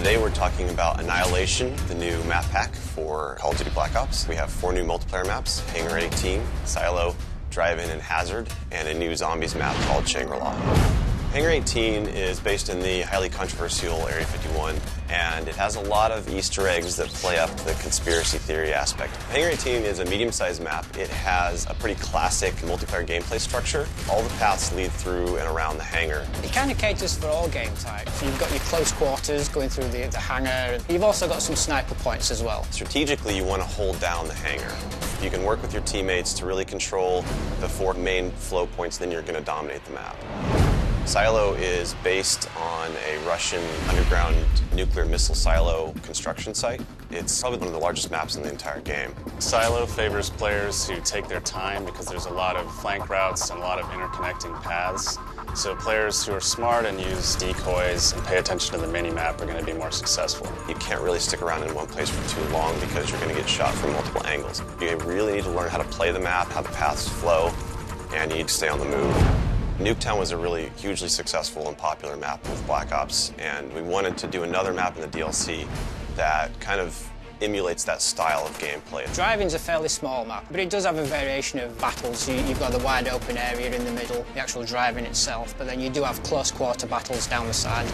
Today we're talking about Annihilation, the new map pack for Call of Duty Black Ops. We have 4 new multiplayer maps: Hangar 18, Silo, Drive-In, and Hazard, and a new zombies map called Shangri-La. Hangar 18 is based in the highly controversial Area 51, and it has a lot of Easter eggs that play up to the conspiracy theory aspect. Hangar 18 is a medium-sized map. It has a pretty classic multiplayer gameplay structure. All the paths lead through and around the hangar. It kind of caters for all game types. You've got your close quarters going through the hangar. You've also got some sniper points as well. Strategically, you want to hold down the hangar. You can work with your teammates to really control the 4 main flow points, then you're going to dominate the map. Silo is based on a Russian underground nuclear missile silo construction site. It's probably one of the largest maps in the entire game. Silo favors players who take their time because there's a lot of flank routes and a lot of interconnecting paths. So players who are smart and use decoys and pay attention to the mini-map are going to be more successful. You can't really stick around in one place for too long because you're going to get shot from multiple angles. You really need to learn how to play the map, how the paths flow, and you need to stay on the move. Nuketown was a really hugely successful and popular map with Black Ops, and we wanted to do another map in the DLC that kind of emulates that style of gameplay. Drive-In's a fairly small map, but it does have a variation of battles. You've got the wide open area in the middle, the actual Drive-In itself, but then you do have close quarter battles down the side.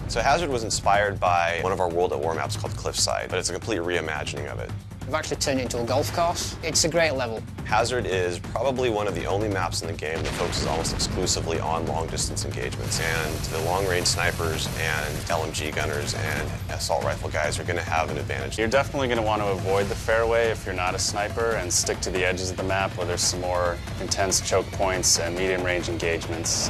So Hazard was inspired by one of our World at War maps called Cliffside, but it's a complete reimagining of it. We've actually turned it into a golf course. It's a great level. Hazard is probably one of the only maps in the game that focuses almost exclusively on long-distance engagements, and the long-range snipers and LMG gunners and assault rifle guys are going to have an advantage. You're definitely going to want to avoid the fairway if you're not a sniper and stick to the edges of the map where there's some more intense choke points and medium-range engagements.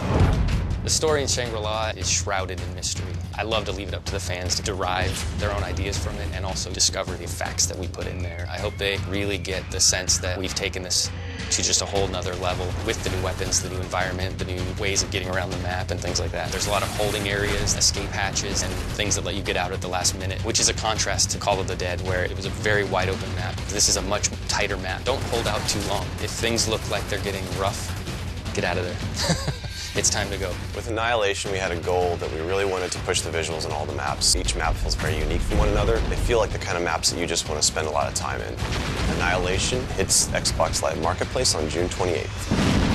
The story in Shangri-La is shrouded in mystery. I love to leave it up to the fans to derive their own ideas from it and also discover the facts that we put in there. I hope they really get the sense that we've taken this to just a whole nother level with the new weapons, the new environment, the new ways of getting around the map and things like that. There's a lot of holding areas, escape hatches, and things that let you get out at the last minute, which is a contrast to Call of the Dead, where it was a very wide open map. This is a much tighter map. Don't hold out too long. If things look like they're getting rough, get out of there. It's time to go. With Annihilation, we had a goal that we really wanted to push the visuals in all the maps. Each map feels very unique from one another. They feel like the kind of maps that you just want to spend a lot of time in. Annihilation hits Xbox Live Marketplace on June 28th.